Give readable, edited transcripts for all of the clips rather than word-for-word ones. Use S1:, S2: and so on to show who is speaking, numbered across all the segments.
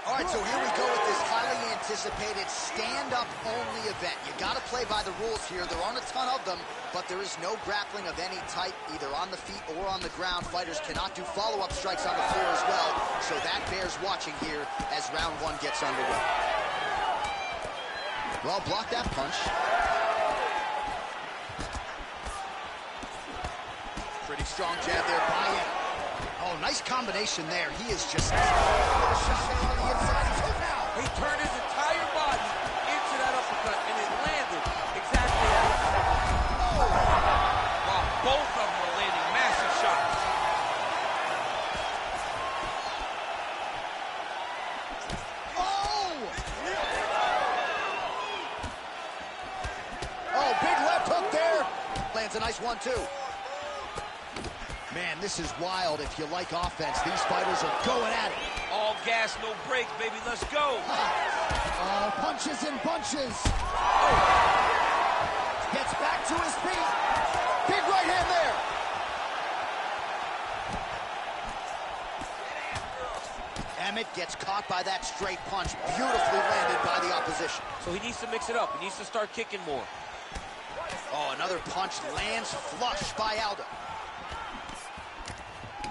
S1: All right, so here we go with this highly anticipated stand-up only event. You got to play by the rules here. There aren't a ton of them, but there is no grappling of any type, either on the feet or on the ground. Fighters cannot do follow-up strikes on the floor as well, so that bears watching here as round one gets underway. Well, block that punch. Pretty strong jab there by him. Oh, nice combination there. He is just... He
S2: turned his entire body into that uppercut, and it landed exactly as expected. Oh! Wow, both of them are landing massive shots.
S1: Oh! Oh, big left hook there. Lands a nice one, too. Man, this is wild. If you like offense, these fighters are going at it.
S2: All gas, no brakes, baby. Let's go.
S1: Punches and bunches. Oh. Gets back to his feet. Big right hand there. Emmett gets caught by that straight punch. Beautifully landed by the opposition.
S2: So he needs to mix it up. He needs to start kicking more.
S1: Oh, another punch lands flush by Aldo.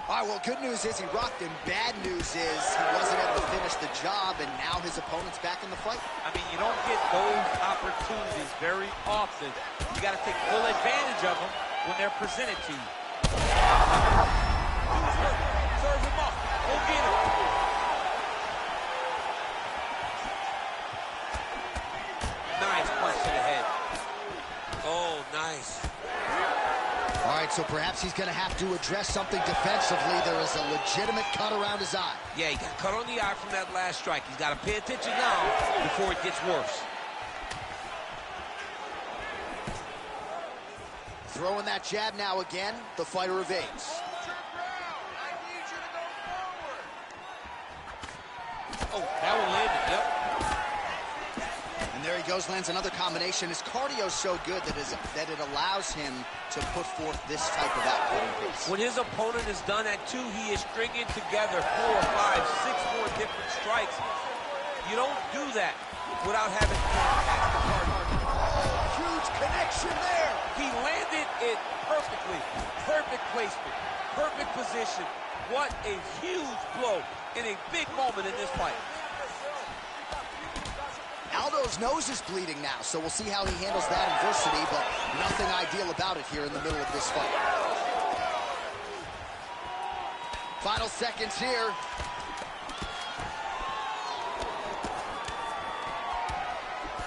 S1: All right, well, good news is he rocked him. Bad news is he wasn't able to finish the job, and now his opponent's back in the fight.
S2: I mean, you don't get those opportunities very often. You got to take full advantage of them when they're presented to you. Serve him up. Go get him. Nice punch to the head. Oh, nice.
S1: All right, so perhaps he's going to have to address something defensively. There is a legitimate cut around his eye.
S2: Yeah, he got cut on the eye from that last strike. He's got to pay attention now before it gets worse.
S1: Throwing that jab now again. The fighter evades.
S2: Oh, that one landed, yep.
S1: And there he goes, lands another combination. His cardio's so good that it allows him to put forth this type of output and pace.
S2: When his opponent is done at 2, he is stringing together 4, 5, 6 more different strikes. You don't do that without having
S1: huge connection there.
S2: He landed it perfectly. Perfect placement, perfect position. What a huge blow in a big moment in this fight.
S1: Aldo's nose is bleeding now, so we'll see how he handles that adversity, but nothing ideal about it here in the middle of this fight. Final seconds here.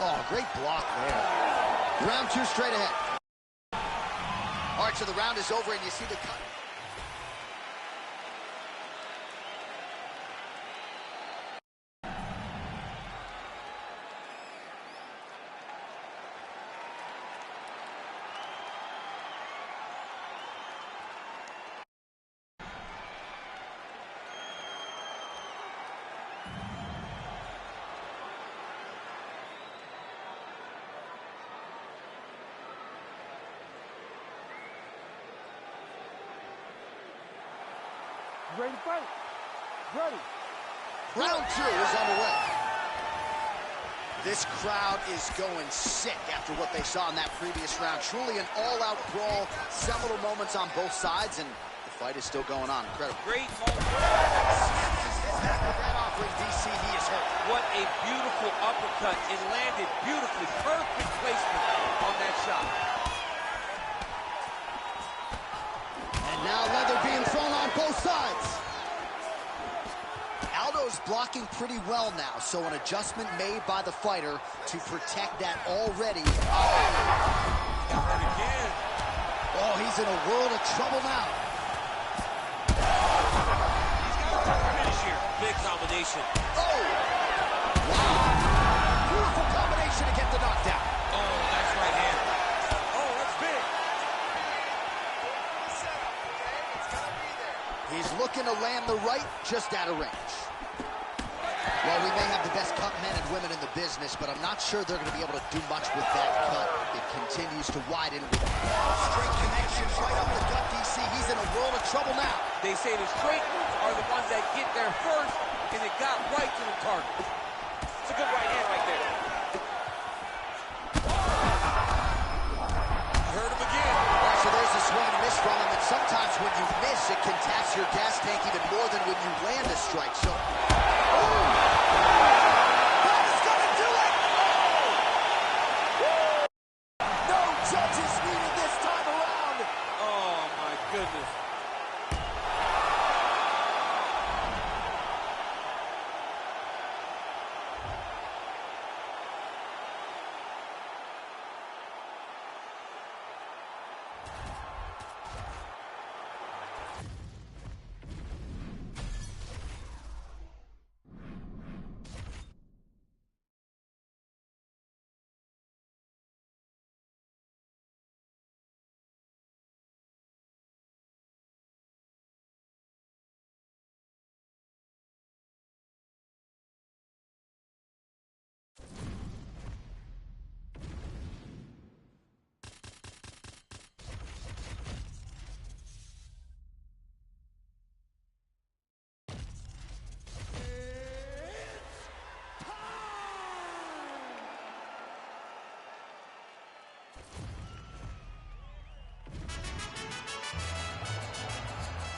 S1: Oh, great block there. Round 2 straight ahead. All right, so the round is over, and you see the cut.
S3: Ready to fight. Ready.
S1: Round 2 is underway. This crowd is going sick after what they saw in that previous round. Truly an all-out brawl. Several moments on both sides, and the fight is still going on. Incredible.
S2: Great moment.
S1: That offering, DC, he is hurt.
S2: What a beautiful uppercut. It landed beautifully. Perfect placement on that shot.
S1: And now leather being thrown on both sides. Aldo's blocking pretty well now, so an adjustment made by the fighter to protect that already.
S2: Got hurt again.
S1: Oh, he's in a world of trouble now.
S2: He's got a finish here. Big combination.
S1: Oh! Wow. Beautiful combination to get the knockdown.
S2: Oh, nice right hand. Oh, that's big.
S1: He's looking to land the right, just out of range. Well, we may have the best cut men and women in the business, but I'm not sure they're going to be able to do much with that cut. It continues to widen with straight connections right up the gut, DC. He's in a world of trouble now.
S2: They say the straight moves are are the ones that get there first, and it got right to the target. It's a good right hand right there. Heard him again.
S1: All right, so there's a swing and a miss from him, and sometimes when you miss, it can tax your gas tank even more than when you land a strike. So, that is gonna do it! No judges needed this time around.
S2: Oh, my goodness.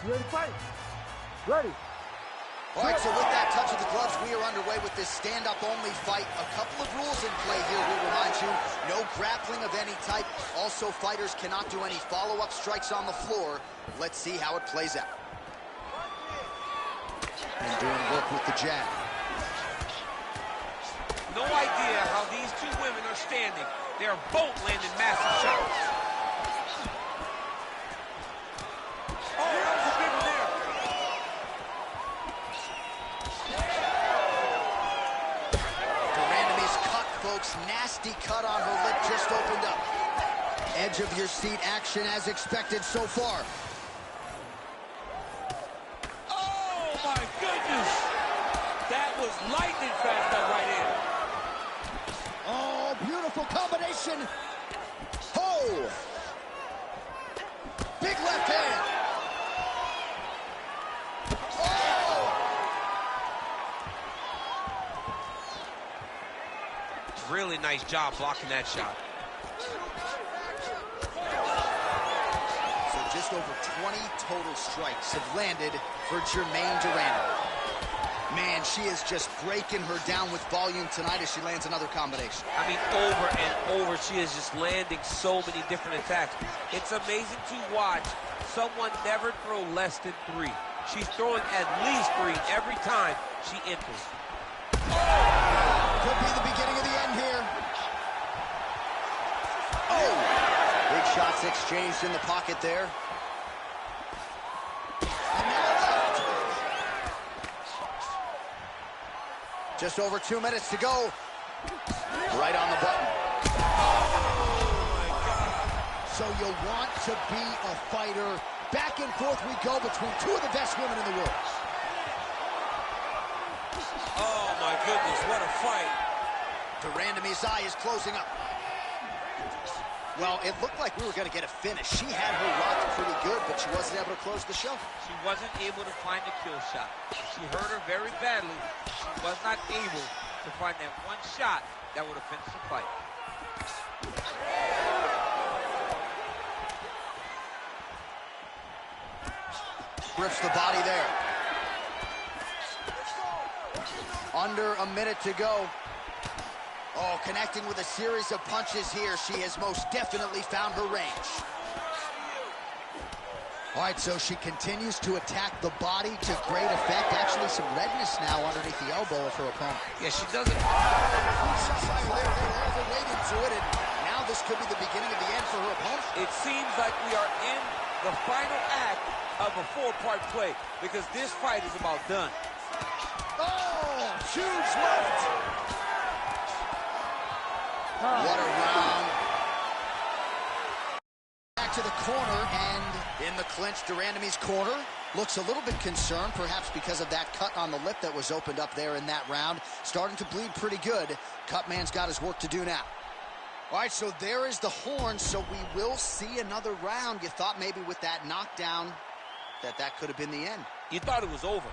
S3: You ready to fight? Ready.
S1: All right, so with that touch of the gloves, we are underway with this stand-up-only fight. A couple of rules in play here, we'll remind you. No grappling of any type. Also, fighters cannot do any follow-up strikes on the floor. Let's see how it plays out. And doing work with the jab.
S2: No idea how these two women are standing. They are both landing massive shots. Oh, that was a big one there.
S1: Durandamy's cut, folks. Nasty cut on her lip just opened up. Edge of your seat action as expected so far.
S2: Oh, my goodness. That was lightning fast, that right hand.
S1: Oh, beautiful combination. Oh! Big left hand. Oh!
S2: Really nice job blocking that shot.
S1: So just over 20 total strikes have landed for Germaine Durandamy. Man, she is just breaking her down with volume tonight as she lands another combination.
S2: I mean, over and over, she is just landing so many different attacks. It's amazing to watch someone never throw less than 3. She's throwing at least 3 every time she enters.
S1: Could be the beginning of the end here. Oh! Big shots exchanged in the pocket there. And now left. Just over 2 minutes to go. Right on the button. So you want to be a fighter. Back and forth we go between two of the best women in the world.
S2: Oh, my goodness, what a fight.
S1: Durandamy's eye is closing up. Well, it looked like we were going to get a finish. She had her rocked pretty good, but she wasn't able to close the show.
S2: She wasn't able to find the kill shot. She hurt her very badly. She was not able to find that one shot that would have finished the fight.
S1: Rips the body there. Under a minute to go. Oh, connecting with a series of punches here. She has most definitely found her range. All right, so she continues to attack the body to great effect. Actually, some redness now underneath the elbow of her opponent.
S2: Yeah, she doesn't.
S1: They're overweighted to it, and now this could be the beginning of the end for her opponent.
S2: It seems like we are in the final act of a 4-part play because this fight is about done.
S1: Oh, huge left. What a round. Back to the corner, and in the clinch, Durandamy's corner looks a little bit concerned, perhaps because of that cut on the lip that was opened up there in that round. Starting to bleed pretty good. Cutman's got his work to do now. All right, so there is the horn, so we will see another round. You thought maybe with that knockdown that could have been the end.
S2: You thought it was over.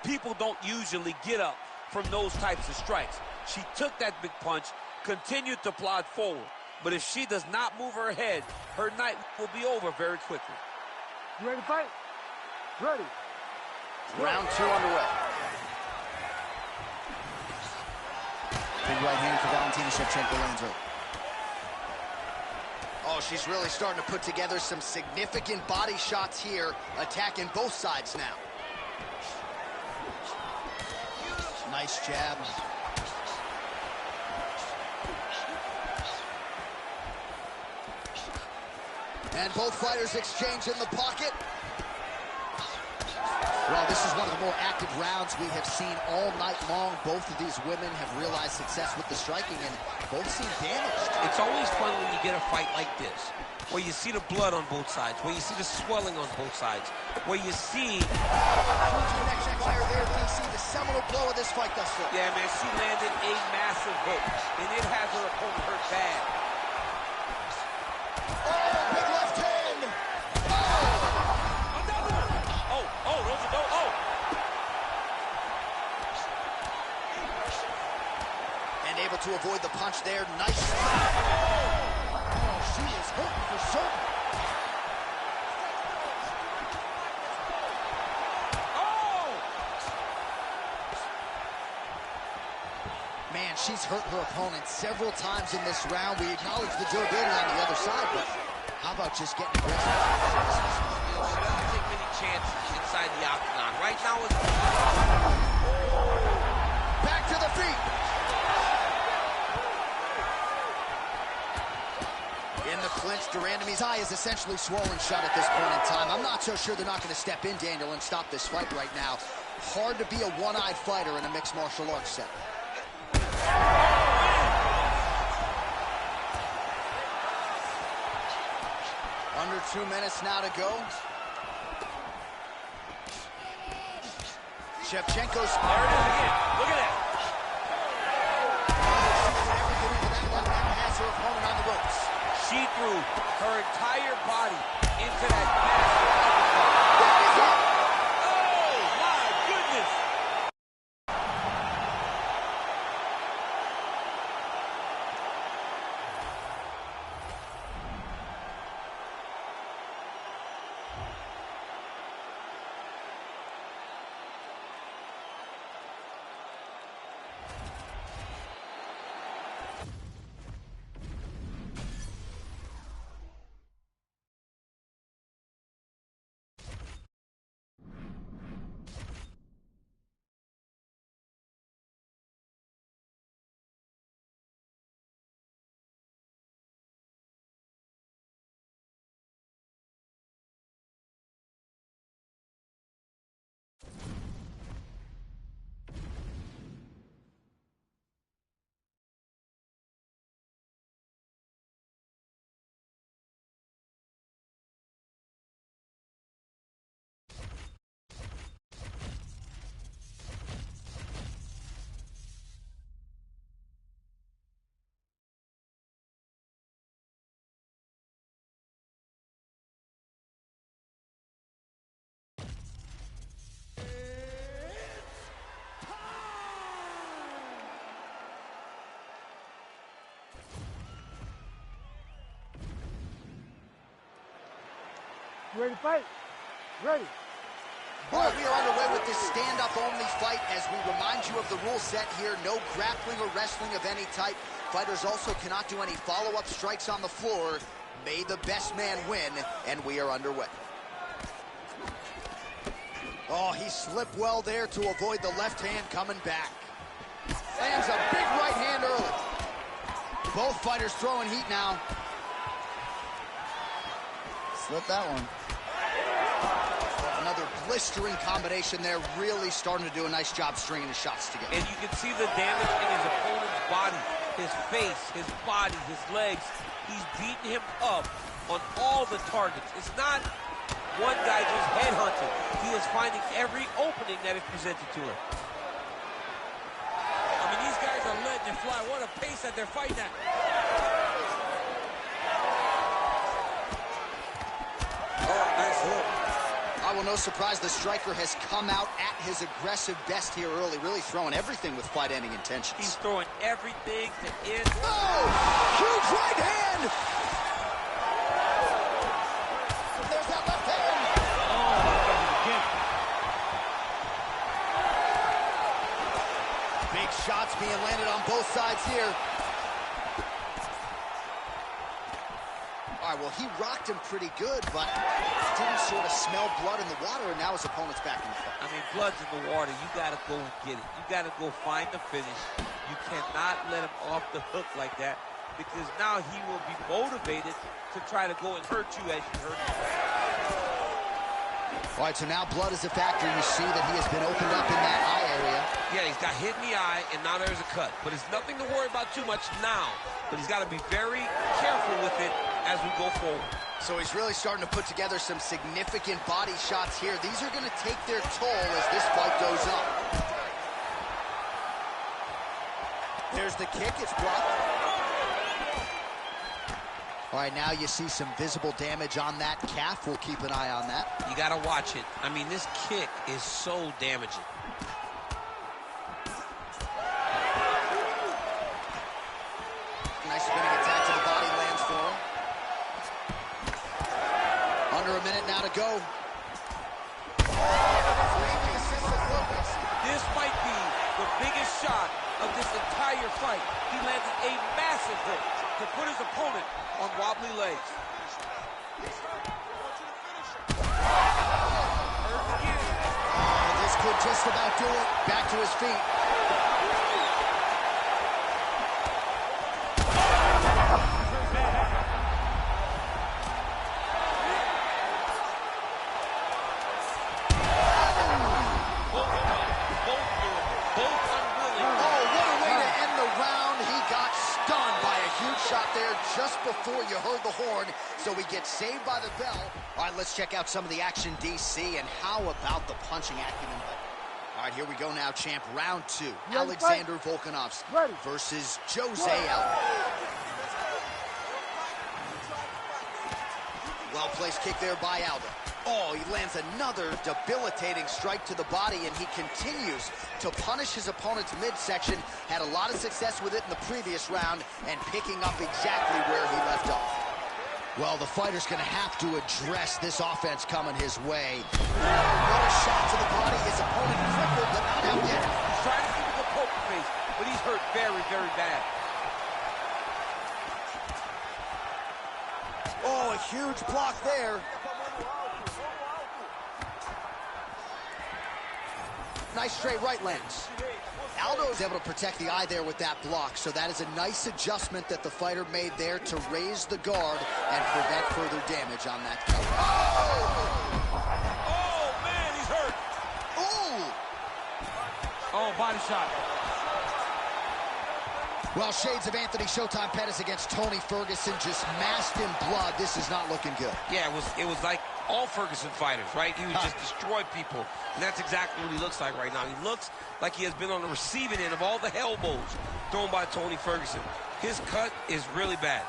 S2: People don't usually get up from those types of strikes. She took that big punch, continued to plod forward. But if she does not move her head, her night will be over very quickly.
S3: You ready to fight? Ready.
S1: Round 2 underway. Big right hand for Valentina Shevchenko lands early. Oh, she's really starting to put together some significant body shots here, attacking both sides now. Nice jab. And both fighters exchange in the pocket. Well, this is one of the more active rounds we have seen all night long. Both of these women have realized success with the striking, and both seem damaged.
S2: It's always fun when you get a fight like this, where you see the blood on both sides, where you see the swelling on both sides, where you see...
S1: Connection fire there, DC, the seminal blow of this fight thus far.
S2: Yeah, man, she landed a massive hook, and it has her opponent hurt bad.
S1: Oh, big left hand!
S2: Another one! Those are no...
S1: And able to avoid the punch there. Nice slap. Oh, she is hurting for certain. Man, she's hurt her opponent several times in this round. We acknowledge the durability on the other side, but how about just getting aggressive?
S2: She doesn't take many chances inside the octagon. Right now it's...
S1: Back to the feet. In the clinch, Durandamy's eye is essentially swollen shut at this point in time. I'm not so sure they're not going to step in, Daniel, and stop this fight right now. Hard to be a one-eyed fighter in a mixed martial arts setting. Under 2 minutes now to go. Shevchenko's...
S2: There it is again. Look at that.
S1: Everything into that one now has her opponent on the ropes.
S2: She threw her entire body into that massive uppercut. Oh, my goodness.
S3: You ready to fight? Ready.
S1: All right, we are underway with this stand-up-only fight as we remind you of the rule set here. No grappling or wrestling of any type. Fighters also cannot do any follow-up strikes on the floor. May the best man win, and we are underway. Oh, he slipped well there to avoid the left hand coming back. Lands a big right hand early. Both fighters throwing heat now. Slip that one. Another blistering combination there, really starting to do a nice job stringing the shots together.
S2: And you can see the damage in his opponent's body, his face, his body, his legs. He's beating him up on all the targets. It's not one guy just headhunting. He is finding every opening that is presented to him. I mean, these guys are letting it fly. What a pace that they're fighting at.
S1: Oh, nice hook. All right, well, no surprise, the striker has come out at his aggressive best here early, really throwing everything with fight-ending intentions.
S2: He's throwing everything to end.
S1: Oh, huge right hand! There's that left hand. Big shots being landed on both sides here. All right, well, he rocked him pretty good, but didn't sort of smell blood in the water, and now his opponent's back in the fight.
S2: I mean, blood's in the water. You got to go get it. You got to go find the finish. You cannot let him off the hook like that, because now he will be motivated to try to go and hurt you as you hurt him.
S1: All right, so now blood is a factor. You see that he has been opened up in that eye area.
S2: Yeah, he's got hit in the eye, and now there's a cut. But it's nothing to worry about too much now. But he's got to be very careful with it as we go forward.
S1: So he's really starting to put together some significant body shots here. These are going to take their toll as this fight goes up. There's the kick. It's blocked. All right, now you see some visible damage on that calf. We'll keep an eye on that.
S2: You got to watch it. I mean, this kick is so damaging.
S1: Nice spinning attack to the body, lands for him. Under a minute now to go.
S2: This might be the biggest shot of this entire fight. He landed a massive hook to put his opponent on wobbly legs.
S1: This could just about do it. Back to his feet. Just before you heard the horn, so we get saved by the bell. All right, let's check out some of the action, DC, and how about the punching acumen? All right, here we go now, champ. Round two. Alexander Volkanovski versus Jose Aldo. Well-placed kick there by Aldo. Oh, he lands another debilitating strike to the body, and he continues to punish his opponent's midsection. Had a lot of success with it in the previous round and picking up exactly where he left off. Well, the fighter's going to have to address this offense coming his way. What a shot to the body. His opponent crippled, but not out yet.
S2: He's trying to keep him a poker face, but he's hurt very, very bad.
S1: Oh, a huge block there. Nice straight right lands. Aldo's able to protect the eye there with that block, so that is a nice adjustment that the fighter made there to raise the guard and prevent further damage on that cover.
S2: Oh, man, he's hurt.
S1: Ooh!
S2: Oh, body shot.
S1: Well, shades of Anthony Showtime Pettis against Tony Ferguson, just masked in blood. This is not looking good.
S2: Yeah, it was like all Ferguson fighters, right? He would just destroy people, and that's exactly what he looks like right now. He looks like he has been on the receiving end of all the elbows thrown by Tony Ferguson. His cut is really bad.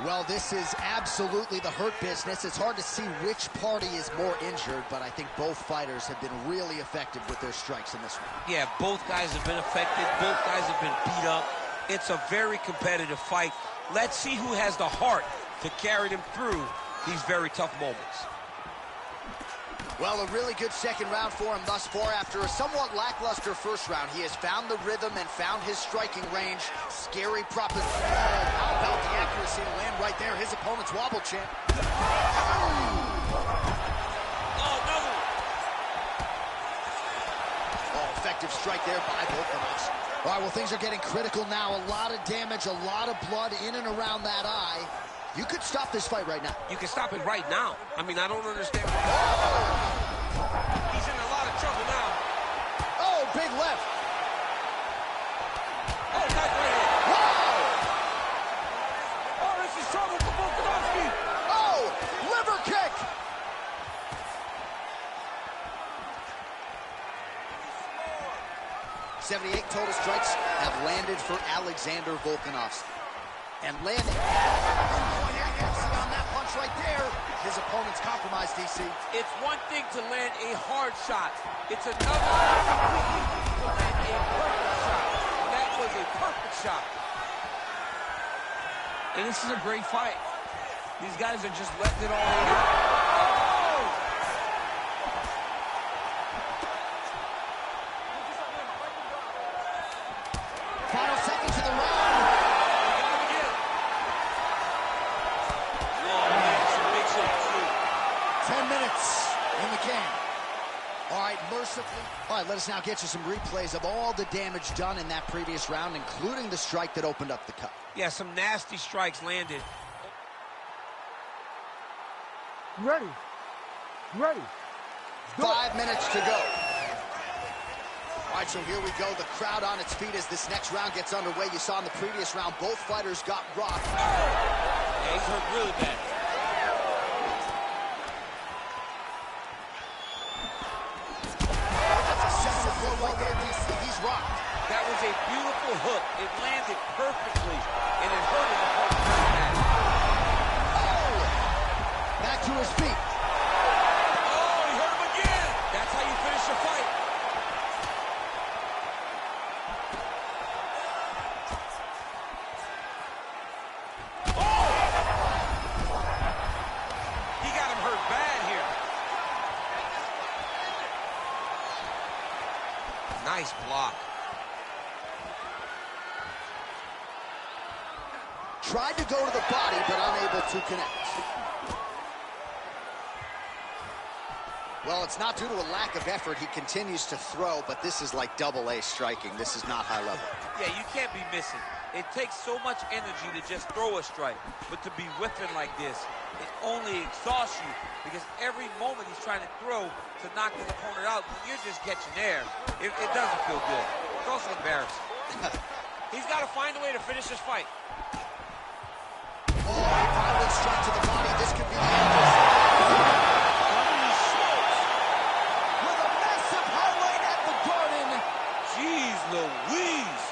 S1: Well, this is absolutely the hurt business. It's hard to see which party is more injured, but I think both fighters have been really effective with their strikes in this one.
S2: Yeah, both guys have been affected. Both guys have been beat up. It's a very competitive fight. Let's see who has the heart to carry them through these very tough moments.
S1: Well, a really good second round for him thus far. After a somewhat lackluster first round, he has found the rhythm and found his striking range. Scary proposition. How about the accuracy to land right there? His opponent's wobble champ. Oh, effective strike there by Volkanovski. All right, well, things are getting critical now. A lot of damage, a lot of blood in and around that eye. You could stop this fight right now.
S2: You can stop it right now. I mean, I don't understand. He's in a lot of trouble now.
S1: Oh, big left.
S2: Oh, nice right hand.
S1: Wow!
S2: Oh, this is trouble for Volkanovski.
S1: Oh, liver kick. 78 total strikes have landed for Alexander Volkanovski. And landing on that punch shots right there. His opponent's compromised, DC.
S2: It's one thing to land a hard shot. It's another thing to land a perfect shot. That was a perfect shot.
S4: And this is a great fight. These guys are just letting it all hang out.
S1: Final seconds of the round.
S2: Oh, man, some big shots, too.
S1: 10 minutes in the can. All right, mercifully. All right, let us now get you some replays of all the damage done in that previous round, including the strike that opened up the cut.
S2: Yeah, some nasty strikes landed.
S3: Ready. Ready.
S1: 5 minutes to go. All right, so here we go. The crowd on its feet as this next round gets underway. You saw in the previous round, both fighters got rocked.
S2: Yeah, he's hurt really bad.
S1: He's rocked.
S2: That was a beautiful hook. It landed perfectly, and it hurt his opponent really bad.
S1: Oh! Back to his feet.
S2: Oh, he hurt him again. That's how you finish a fight. Oh! He got him hurt bad here. Nice block.
S1: Tried to go to the body, but unable to connect. Well, it's not due to a lack of effort. He continues to throw, but this is like double-A striking. This is not high level.
S2: Yeah, you can't be missing. It takes so much energy to just throw a strike, but to be whipping like this, it only exhausts you because every moment he's trying to throw to knock his opponent out, when you're just catching air, it doesn't feel good. It's also embarrassing. He's got to find a way to finish this fight.
S1: Oh, violent strike to the body. This could be the end of this. With a massive highlight at the Garden.
S2: Jeez Louise.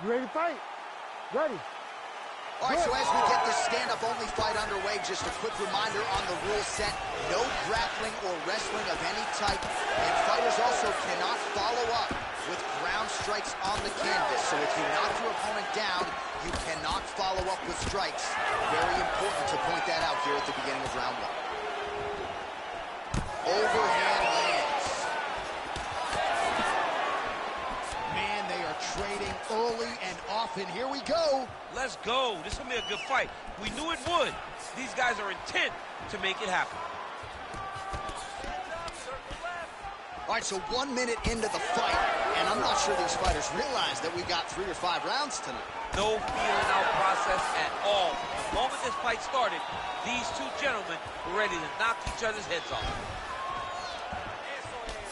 S3: You ready to fight? Ready.
S1: All right, so as we get this stand-up only fight underway, just a quick reminder on the rule set. No grappling or wrestling of any type. And fighters also cannot follow up with ground strikes on the canvas. So if you knock your opponent down, you cannot follow up with strikes. Very important to point that out here at the beginning of round one. Overhand lands. Man, they are trading early and often. Here we go.
S2: Let's go. This is going to be a good fight. We knew it would. These guys are intent to make it happen.
S1: All right, so 1 minute into the fight, and I'm not sure these fighters realize that we got 3 or 5 rounds tonight.
S2: No feeling out process at all. The moment this fight started, these two gentlemen were ready to knock each other's heads off.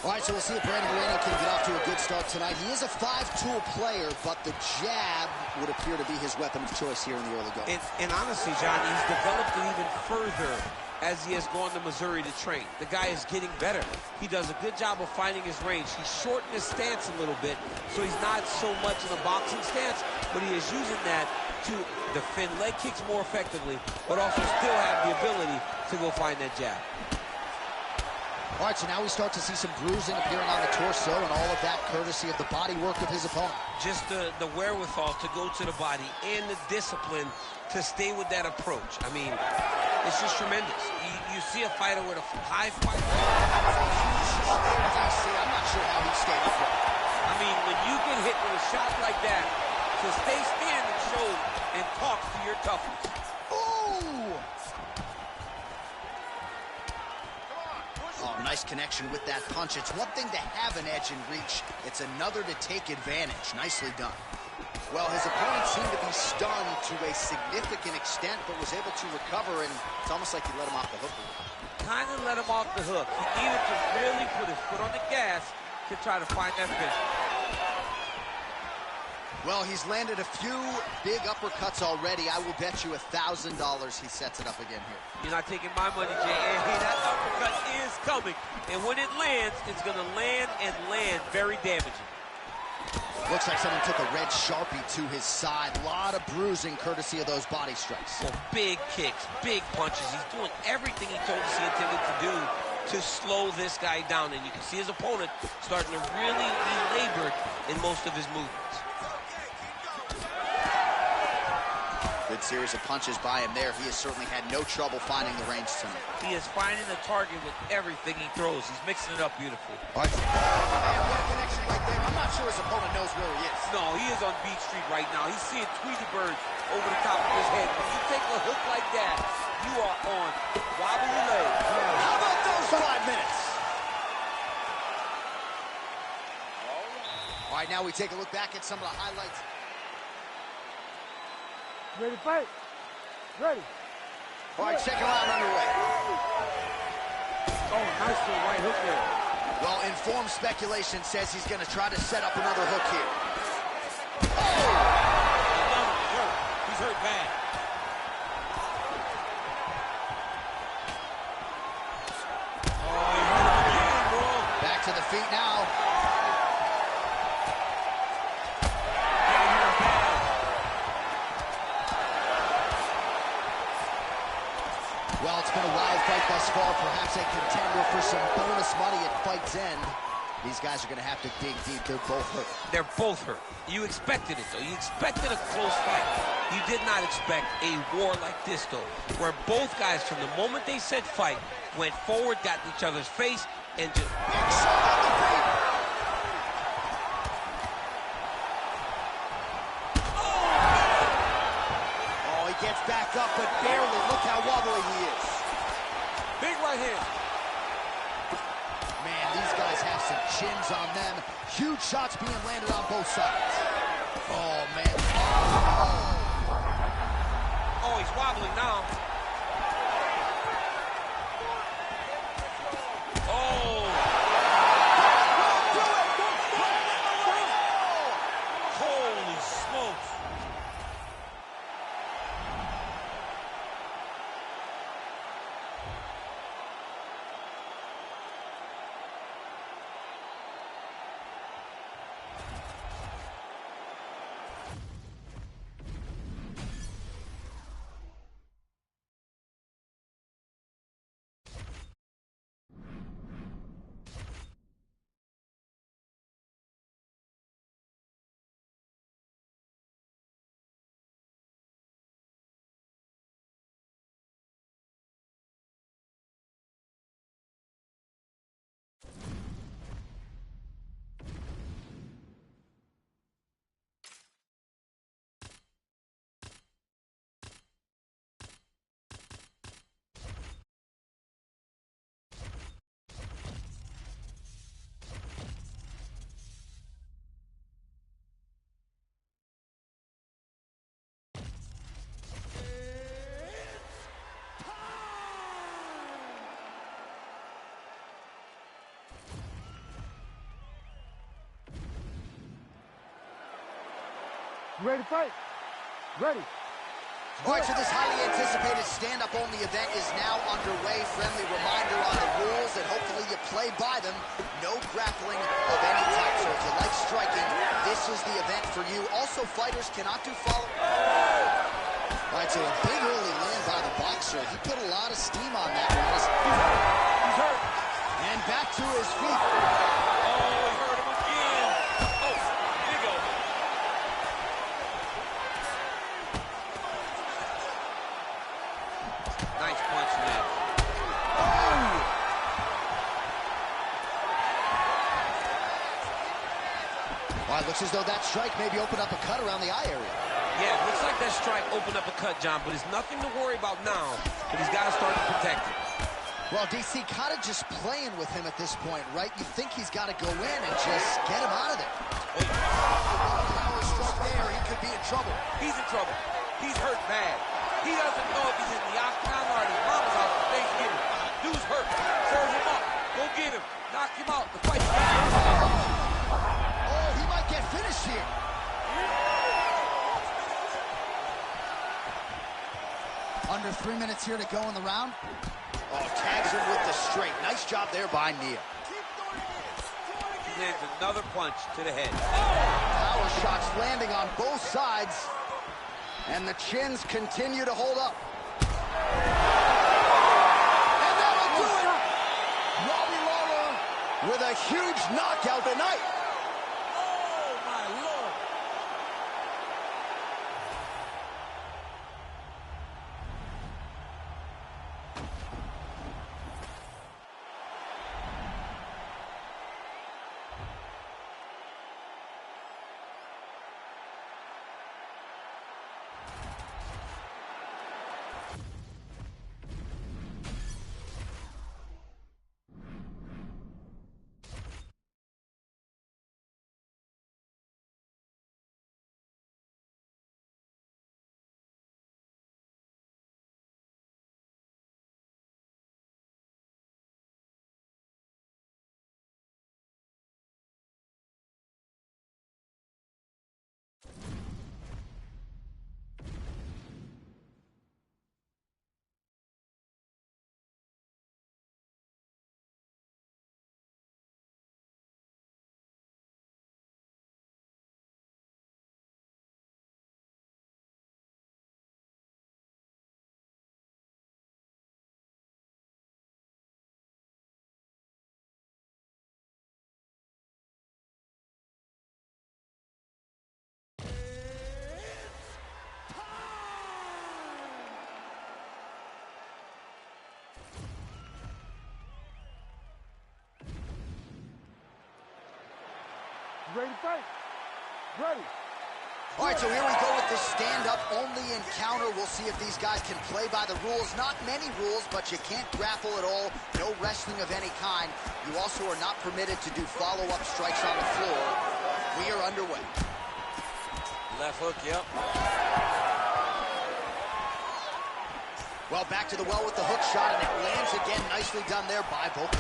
S1: All right, so we'll see if Brandon Moreno can get off to a good start tonight. He is a 5-tool player, but the jab would appear to be his weapon of choice here in the early going.
S2: And honestly, John, he's developed it even further as he has gone to Missouri to train. The guy is getting better. He does a good job of finding his range. He shortened his stance a little bit, so he's not so much in the boxing stance, but he is using that to defend leg kicks more effectively, but also still have the ability to go find that jab.
S1: All right, so now we start to see some bruising appearing on the torso, and all of that courtesy of the body work of his opponent.
S2: Just the wherewithal to go to the body and the discipline to stay with that approach. I mean, it's just tremendous. You see a fighter with a high fight.
S1: I'm not sure how he stayed up there.
S2: I mean, when you get hit with a shot like that, to stay standing shows and talks to your toughness.
S1: Nice connection with that punch. It's one thing to have an edge and reach. It's another to take advantage. Nicely done. Well, his opponent seemed to be stunned to a significant extent, but was able to recover, and it's almost like he let him off the hook.
S2: Kind of let him off the hook. He needed to really put his foot on the gas to try to find that finish.
S1: Well, he's landed a few big uppercuts already. I will bet you $1,000 he sets it up again here.
S2: You're not taking my money, Jay. Hey, that uppercut is coming. And when it lands, it's going to land and land very damaging.
S1: Looks like someone took a red Sharpie to his side. A lot of bruising courtesy of those body strikes.
S2: Well, big kicks, big punches. He's doing everything he told us he intended to do to slow this guy down. And you can see his opponent starting to really be labored in most of his movements.
S1: Good series of punches by him there. He has certainly had no trouble finding the range tonight.
S2: He is finding the target with everything he throws. He's mixing it up beautifully.
S1: All right. Man, what a connection right there. I'm not sure his opponent knows where he is.
S2: No, he is on Beach Street right now. He's seeing Tweety Bird over the top of his head. When you take a hook like that, you are on wobbly legs.
S1: How about those 5 minutes? All right, now we take a look back at some of the highlights.
S3: Ready to fight? Ready.
S1: All right, second round underway.
S3: Oh, nice little right hook there.
S1: Well, informed speculation says he's going to try to set up another hook here. Oh!
S2: He's hurt bad.
S1: Oh, he hurt him again, bro. Back to the feet now. Well, it's been a wild fight thus far, perhaps a contender for some bonus money at fight's end. These guys are going to have to dig deep. They're both hurt.
S2: They're both hurt. You expected it, though. You expected a close fight. You did not expect a war like this, though, where both guys, from the moment they said fight, went forward, got in each other's face, and just...
S1: Gets back up, but barely. Look how wobbly he is.
S2: Big right hand.
S1: Man, these guys have some chins on them. Huge shots being landed on both sides. Oh, man.
S2: Oh, he's wobbling now. Oh. Holy smokes.
S3: You ready to fight? Ready.
S1: All right, so this highly anticipated stand-up only event is now underway. Friendly reminder on the rules, and hopefully you play by them. No grappling of any type. So if you like striking, this is the event for you. Also, fighters cannot do follow. All right, so a big early land by the boxer. He put a lot of steam on that one.
S4: He's hurt.
S1: And back to his feet.
S2: Oh, he hurt him again. Oh, here you go. Nice punch, man.
S1: Oh! Well, it looks as though that strike maybe opened up a cut around the eye area.
S2: Yeah, looks like that strike opened up a cut, John, but it's nothing to worry about now, but he's got to start to protect it.
S1: Well, DC kind of just playing with him at this point, right? You think he's got to go in and just get him out of there.
S2: Oh.
S1: Power strike there, he could be in trouble.
S2: He's in trouble. He's hurt bad. He doesn't know if he's in the octagon or at his mama's house for Thanksgiving. Dude's hurt. Serve him up. Go get him. Knock him out. The fight's back.
S1: Oh, he might get finished here. Under 3 minutes here to go in the round. Oh, tags him with the straight. Nice job there by Nia.
S2: He lands another punch to the head.
S1: Power shots landing on both sides. And the chins continue to hold up. And that'll do it! Robbie Lawler with a huge knockout tonight.
S4: Oh, my Lord.
S3: Ready to fight? Ready.
S1: All right, so here we go with this stand-up only encounter. We'll see if these guys can play by the rules. Not many rules, but you can't grapple at all. No wrestling of any kind. You also are not permitted to do follow-up strikes on the floor. We are underway.
S2: Left hook, yep.
S1: Well, back to the well with the hook shot, and it lands again. Nicely done there by both.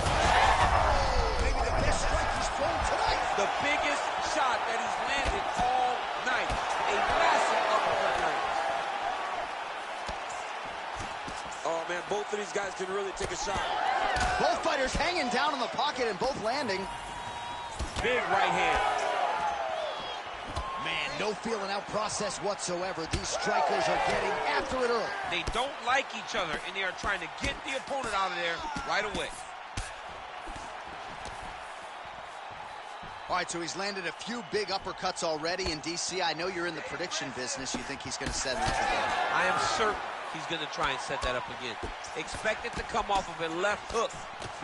S1: Maybe the best strike he's thrown tonight.
S2: The biggest shot that he's landed all night. A massive uppercut night.
S4: Oh, man, both of these guys can really take a shot.
S1: Both fighters hanging down in the pocket and both landing.
S2: Big right hand.
S1: Man, no feeling out process whatsoever. These strikers are getting after it early.
S2: They don't like each other, and they are trying to get the opponent out of there right away.
S1: All right, so he's landed a few big uppercuts already in DC. I know you're in the prediction business. You think he's going to set it up again?
S2: I am certain he's going to try and set that up again. Expect it to come off of a left hook,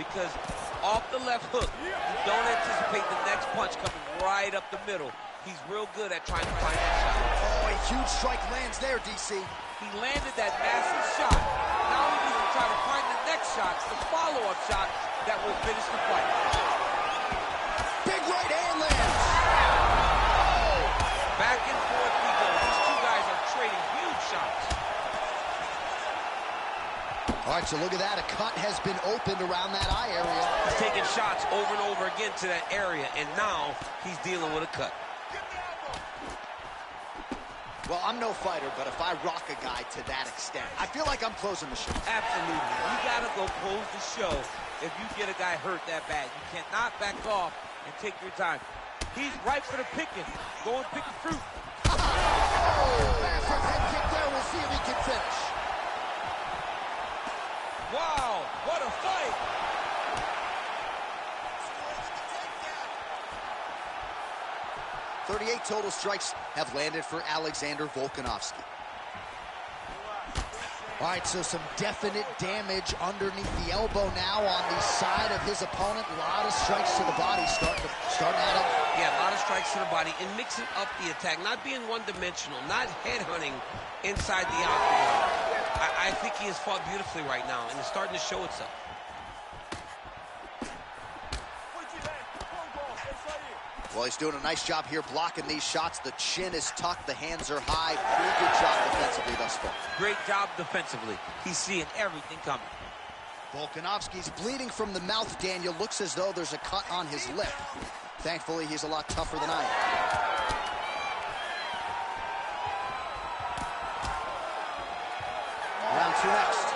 S2: because off the left hook, you don't anticipate the next punch coming right up the middle. He's real good at trying to find that shot.
S1: Oh, a huge strike lands there, DC.
S2: He landed that massive shot. Now he needs to try to find the next shot, the follow-up shot that will finish the fight.
S1: Big right hand lands.
S2: Back and forth we go. These two guys are trading huge shots.
S1: All right, so look at that. A cut has been opened around that eye area.
S2: He's taking shots over and over again to that area, and now he's dealing with a cut.
S1: Well, I'm no fighter, but if I rock a guy to that extent, I feel like I'm closing the show.
S2: Absolutely. You got to go close the show if you get a guy hurt that bad. You cannot back off and take your time. He's ripe for the picking. Go and pick the fruit.
S1: Massive head kick there. We'll see if he can finish.
S2: Wow, what a fight.
S1: 38 total strikes have landed for Alexander Volkanovski. All right, so some definite damage underneath the elbow now on the side of his opponent. A lot of strikes to the body starting to add up.
S2: Yeah, a lot of strikes to the body and mixing up the attack, not being one-dimensional, not headhunting inside the octagon. I think he has fought beautifully right now, and it's starting to show itself.
S1: Well, he's doing a nice job here blocking these shots. The chin is tucked, the hands are high. Pretty good job defensively thus far.
S2: Great job defensively. He's seeing everything coming.
S1: Volkanovski's bleeding from the mouth, Daniel. Looks as though there's a cut on his lip. Thankfully, he's a lot tougher than I am. Round 2 next.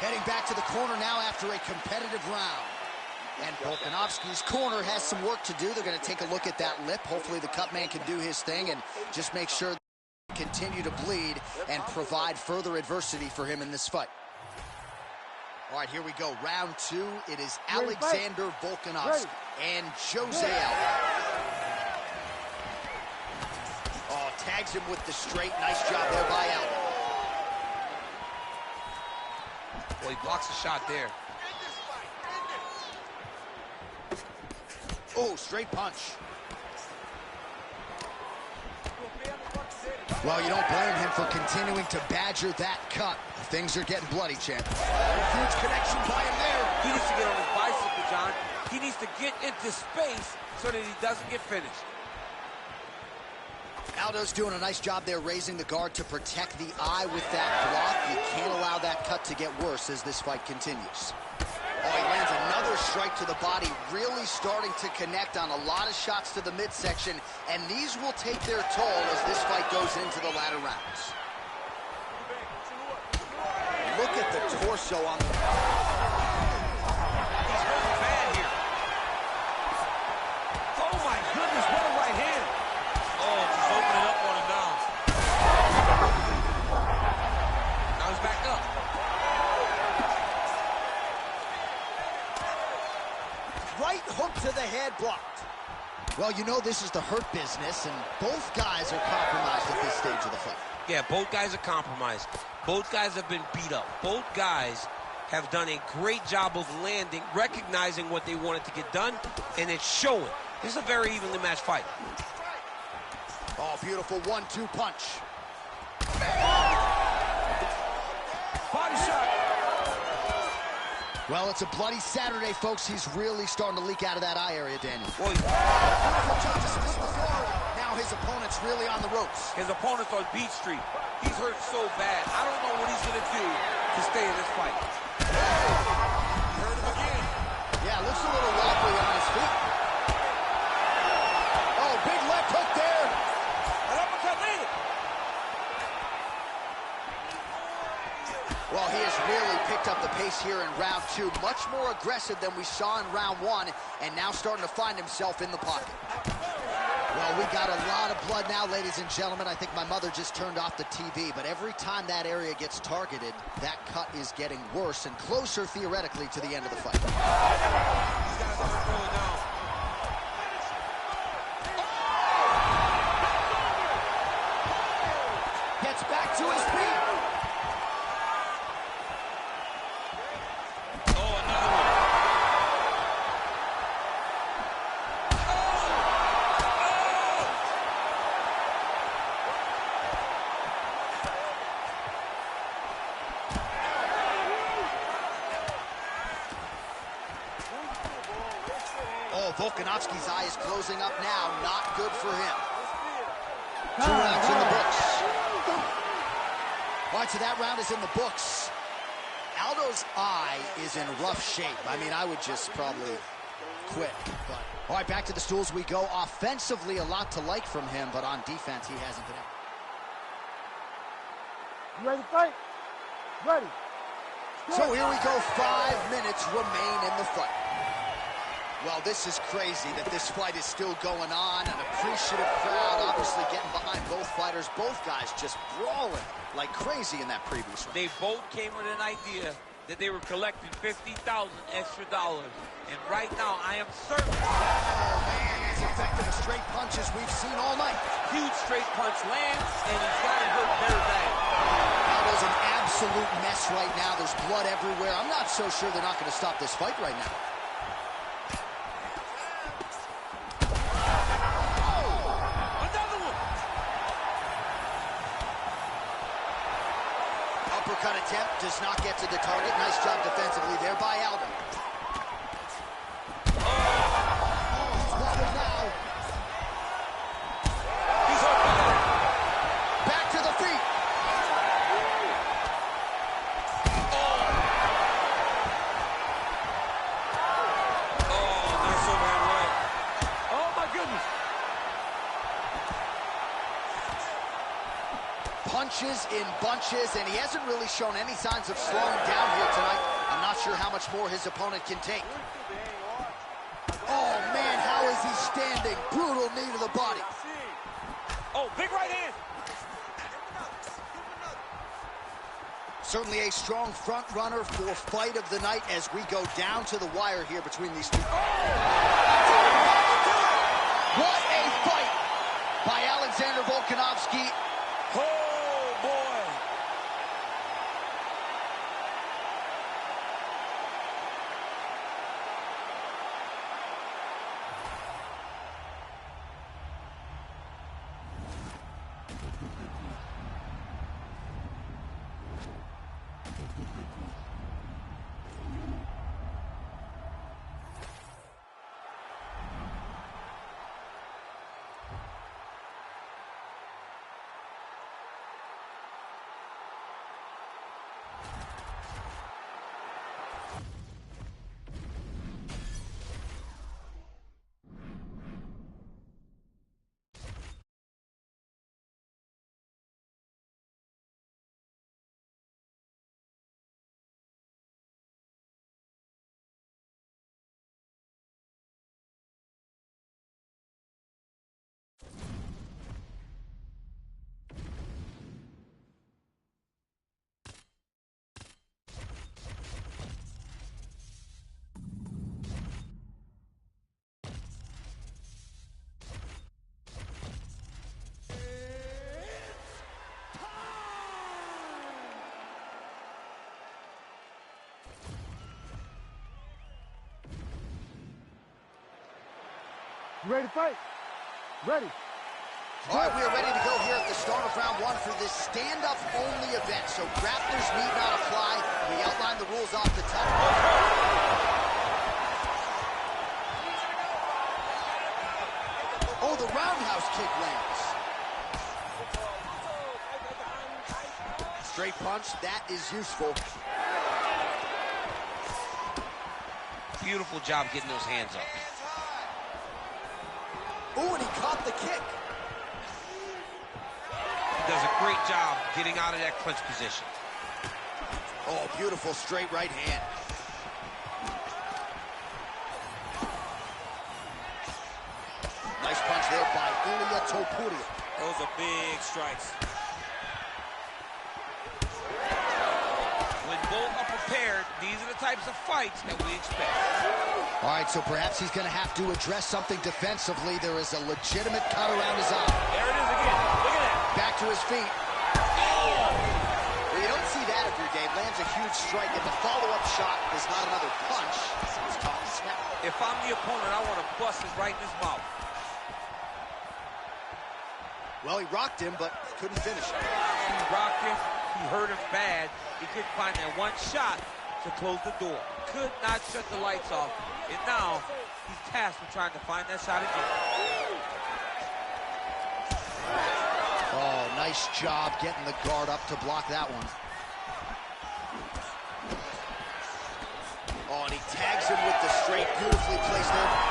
S1: Heading back to the corner now after a competitive round. And Volkanovski's corner has some work to do. They're going to take a look at that lip. Hopefully the cut man can do his thing and just make sure they continue to bleed and provide further adversity for him in this fight. All right, here we go. Round 2. It is Alexander Volkanovski and Jose Aldo. Oh, tags him with the straight. Nice job there by Aldo.
S2: Well, he blocks the shot there.
S1: Oh, straight punch. Well, you don't blame him for continuing to badger that cut. Things are getting bloody, champ. Huge connection by him there.
S2: He needs to get on his bicycle, John. He needs to get into space so that he doesn't get finished.
S1: Aldo's doing a nice job there raising the guard to protect the eye with that block. You can't allow that cut to get worse as this fight continues. Oh, he lands another strike to the body, really starting to connect on a lot of shots to the midsection, and these will take their toll as this fight goes into the latter rounds. Look at the torso on the...
S2: He's hurting bad here. Oh, my goodness, what a right hand. Oh, just open it up on him now. Now he's back up.
S1: Right hook to the head blocked. Well, you know this is the hurt business, and both guys are compromised at this stage of the fight.
S2: Yeah, both guys are compromised. Both guys have been beat up. Both guys have done a great job of landing, recognizing what they wanted to get done, and it's showing. This is a very evenly matched fight.
S1: Oh, beautiful 1-2 punch.
S4: Body shot.
S1: Well, it's a bloody Saturday, folks. He's really starting to leak out of that eye area, Daniel.
S2: Boy,
S1: now his opponent's really on the ropes.
S2: his opponent's on Beach Street. He's hurt so bad. I don't know what he's going to do to stay in this fight.
S4: Hurt him again.
S1: Yeah, looks a little wobbly on his feet. Oh, big left hook there.
S2: An uppercut landed.
S1: Well, he has really picked up the pace here in round 2. Much more aggressive than we saw in round 1, and now starting to find himself in the pocket. Well, we got a lot of blood now, ladies and gentlemen. I think my mother just turned off the TV, but every time that area gets targeted, that cut is getting worse and closer, theoretically, to the end of the fight.
S2: These guys are going down.
S1: Gets back to his feet.
S2: Oh, another one.
S1: Oh, Volkanovski's eye is closing up now. Not good for him. 2 rounds in the books. All right, so that round is in the books. Aldo's eye is in rough shape. I mean, I would just probably quick. But all right, back to the stools we go. Offensively, a lot to like from him, but on defense, he hasn't been able.
S3: You ready to fight? Ready.
S1: So here we go, 5 minutes remain in the fight. Well, this is crazy that this fight is still going on. An appreciative crowd, obviously getting behind both fighters. Both guys just brawling like crazy in that previous round.
S2: They both came with an idea that they were collecting $50,000 extra dollars. And right now, I am certain.
S1: Oh, man, it's effective. Straight punches we've seen all night.
S2: Huge straight punch lands, and he's got it hurt very bad.
S1: That is an absolute mess right now. There's blood everywhere. I'm not so sure they're not going to stop this fight right now. Uppercut attempt does not get to the target. Nice job defensively there by Alden. He's wobbled now.
S2: He's hurt bad.
S1: Back to the feet.
S2: Oh, nice overhand right.
S4: Oh, my goodness.
S1: Punches in bunches, and he hasn't really shown any signs of slowing down here tonight. I'm not sure how much more his opponent can take. Oh, man, how is he standing? Brutal knee to the body.
S4: Oh, big right hand.
S1: Certainly a strong front runner for fight of the night as we go down to the wire here between these two. What a fight by Alexander Volkanovski.
S4: Oh, boy.
S3: You ready to fight? Ready.
S1: All right, we are ready to go here at the start of round one for this stand-up only event. So grapplers need not apply. We outlined the rules off the top. Oh, the roundhouse kick lands. Straight punch, that is useful.
S2: Beautiful job getting those hands up.
S1: Oh, and he caught the kick.
S2: He does a great job getting out of that clinch position.
S1: Oh, beautiful straight right hand. Nice punch there by Ilia Topuria.
S2: Those are big strikes. When both are prepared, these are the types of fights that we expect.
S1: All right, so perhaps he's going to have to address something defensively. There is a legitimate cut around his eye.
S2: There it is again. Look at that.
S1: Back to his feet. Well, you don't see that every day. Lands a huge strike, and the follow-up shot is not another punch. It's called a snap.
S2: If I'm the opponent, I want to bust it right in his mouth.
S1: Well, he rocked him, but couldn't finish it.
S2: He rocked him. He hurt him bad. He couldn't find that one shot to close the door. Could not shut the lights off. And now he's tasked with trying to find that shot again.
S1: Oh, nice job getting the guard up to block that one. Oh, and he tags him with the straight, beautifully placed there.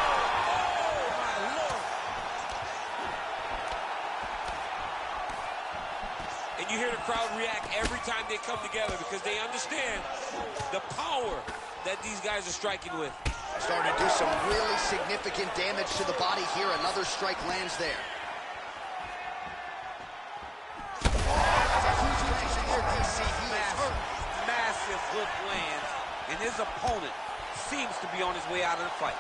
S2: the crowd react every time they come together because they understand the power that these guys are striking with.
S1: Starting to do some really significant damage to the body here. Another strike lands there.
S2: Massive hook lands, and his opponent seems to be on his way out of the fight.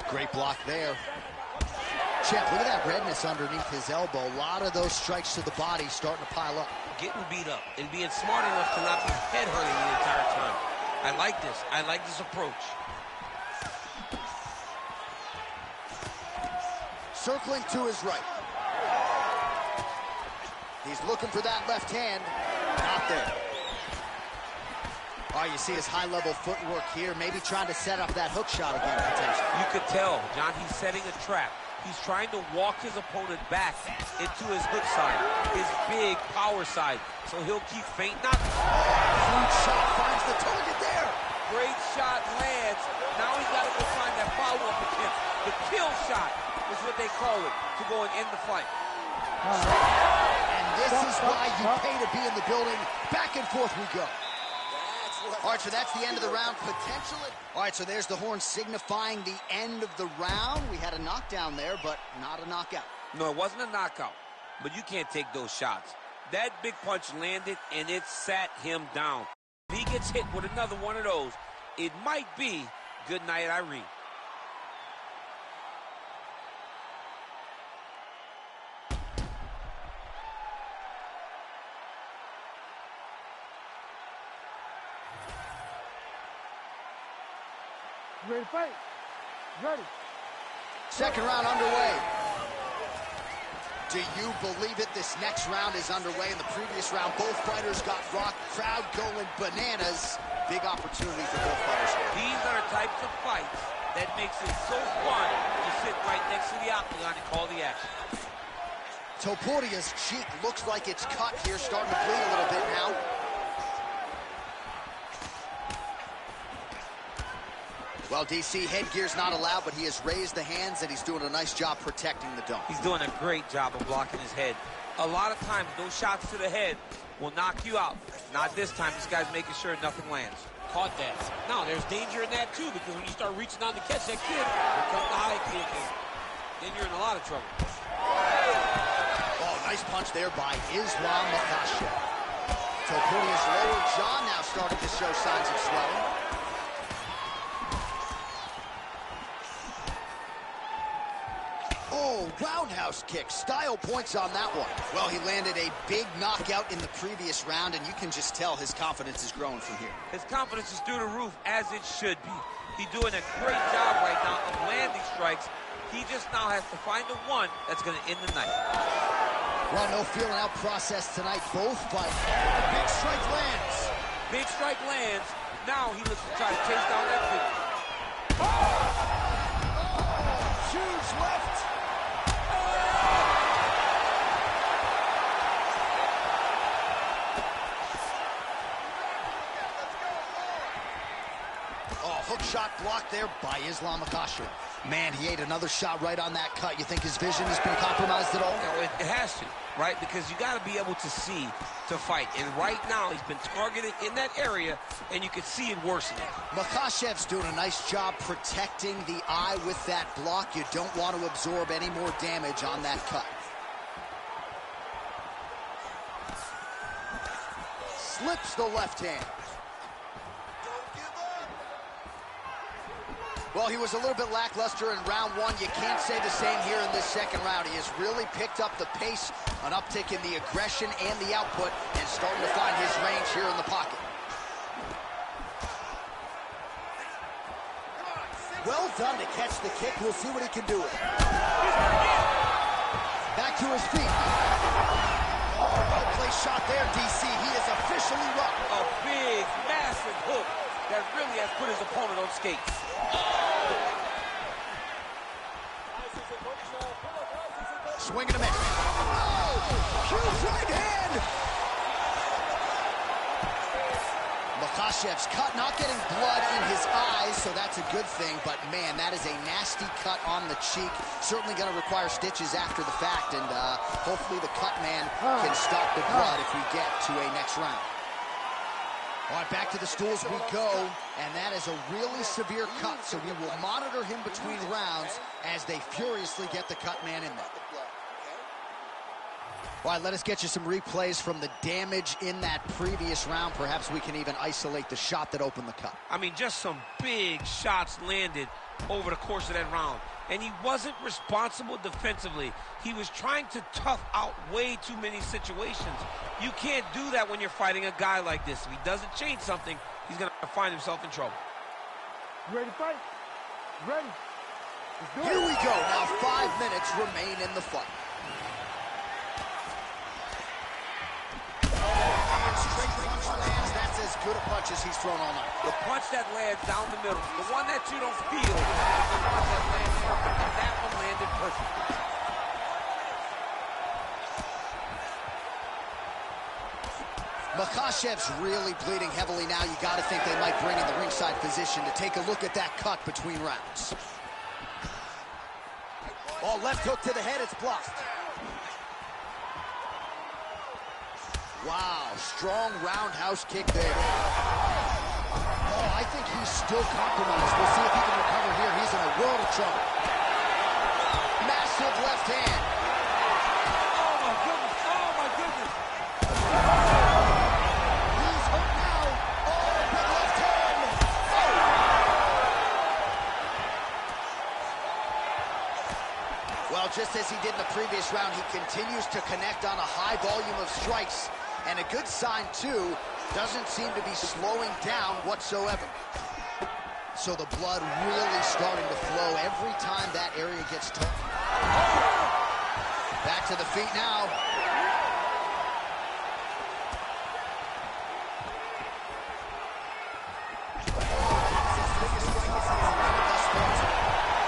S1: Great block there. Champ, look at that redness underneath his elbow. A lot of those strikes to the body starting to pile up.
S2: Getting beat up and being smart enough to not be headhunting the entire time. I like this. I like this approach.
S1: Circling to his right. He's looking for that left hand. Not there. Oh, you see his high-level footwork here, maybe trying to set up that hook shot again, potentially.
S2: You could tell, John, he's setting a trap. He's trying to walk his opponent back into his hook side, his big power side, so he'll keep feinting.
S1: Huge shot finds the target there.
S2: Great shot lands. Now he's got to go find that follow-up attempt. The kill shot is what they call it, to go and end the fight.
S1: And this is why you pay to be in the building. Back and forth we go. All right, so that's the end of the round, potentially. All right, so there's the horn signifying the end of the round. We had a knockdown there, but not a knockout.
S2: No, it wasn't a knockout, but you can't take those shots. That big punch landed, and it sat him down. If he gets hit with another one of those, it might be good night, Irene.
S3: Ready to fight? Ready.
S1: Second round underway. Do you believe it? This next round is underway. In the previous round, both fighters got rocked. Crowd going bananas. Big opportunity for both fighters.
S2: These are the types of fights that makes it so fun to sit right next to the octagon and call the action.
S1: Topuria's cheek looks like it's cut here, starting to bleed a little bit now. Well, DC, headgear's not allowed, but he has raised the hands, and he's doing a nice job protecting the dome.
S2: He's doing a great job of blocking his head. A lot of times, those shots to the head will knock you out. Not this time. This guy's making sure nothing lands. Caught that. Now, there's danger in that, too, because when you start reaching down to catch that kid, here comes the high kick, and then you're in a lot of trouble.
S1: Oh, nice punch there by Islam Makhachev. Topuria's lower jaw now starting to show signs of swelling. Oh, roundhouse kick. Style points on that one. Well, he landed a big knockout in the previous round, and you can just tell his confidence is growing from here.
S2: His confidence is through the roof, as it should be. He's doing a great job right now of landing strikes. He just now has to find the one that's going to end the night.
S1: Well, no feeling out process tonight. Both fight. Big strike lands.
S2: Big strike lands. Now he looks to try to chase down that big.
S1: Huge left. Hook shot blocked there by Islam Makhachev. Man, he ate another shot right on that cut. You think his vision has been compromised at all?
S2: No, it has to, right? Because you got to be able to see to fight. And right now, he's been targeted in that area, and you can see it worsening.
S1: Makhachev's doing a nice job protecting the eye with that block. You don't want to absorb any more damage on that cut. Slips the left hand. Well, he was a little bit lackluster in round one. You can't say the same here in this second round. He has really picked up the pace, an uptick in the aggression and the output, and starting to find his range here in the pocket. Well done to catch the kick. We'll see what he can do with it. Back to his feet. Well-placed shot there, DC. He is officially rocked.
S2: A big, massive hook that really has put his opponent on skates.
S1: Swing and a miss. Oh! Huge right hand! Makhachev's cut, not getting blood in his eyes, so that's a good thing. But, man, that is a nasty cut on the cheek. Certainly going to require stitches after the fact, and hopefully the cut man can stop the blood if we get to a next round. All right, back to the stools we go, and that is a really severe cut, so we will monitor him between rounds as they furiously get the cut man in there. All right, let us get you some replays from the damage in that previous round. Perhaps we can even isolate the shot that opened the cut.
S2: I mean, just some big shots landed over the course of that round. And he wasn't responsible defensively. He was trying to tough out way too many situations. You can't do that when you're fighting a guy like this. If he doesn't change something, he's going to find himself in trouble.
S3: You ready to fight? Ready?
S1: Here we go. Now 5 minutes remain in the fight. Straight punch lands. That's as good a punch as he's thrown all night.
S2: The punch that lands down the middle, the one that you don't feel, is the punch that lands perfect, and that one landed perfect.
S1: Makhachev's really bleeding heavily now. You got to think they might bring in the ringside physician to take a look at that cut between rounds. Oh, left hook to the head. It's blocked. Wow, strong roundhouse kick there. Oh, I think he's still compromised. We'll see if he can recover here. He's in a world of trouble. Massive left hand.
S2: Oh, my goodness. Oh, my goodness.
S1: He's hurt now. Oh, big left hand. Oh. Well, just as he did in the previous round, he continues to connect on a high volume of strikes. And a good sign, too, doesn't seem to be slowing down whatsoever. So the blood really starting to flow every time that area gets touched. Back to the feet now.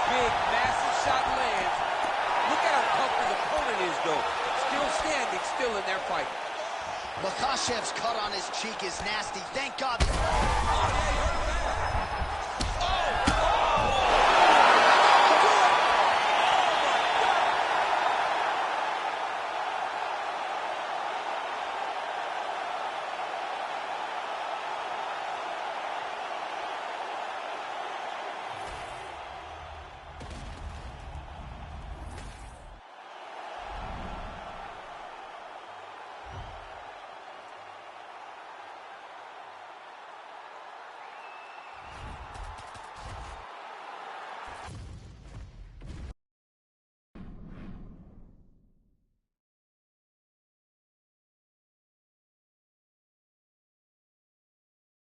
S2: Big, massive shot lands. Look at how tough his opponent is, though. Still standing, still in their fight.
S1: Makhachev's cut on his cheek is nasty. Thank God.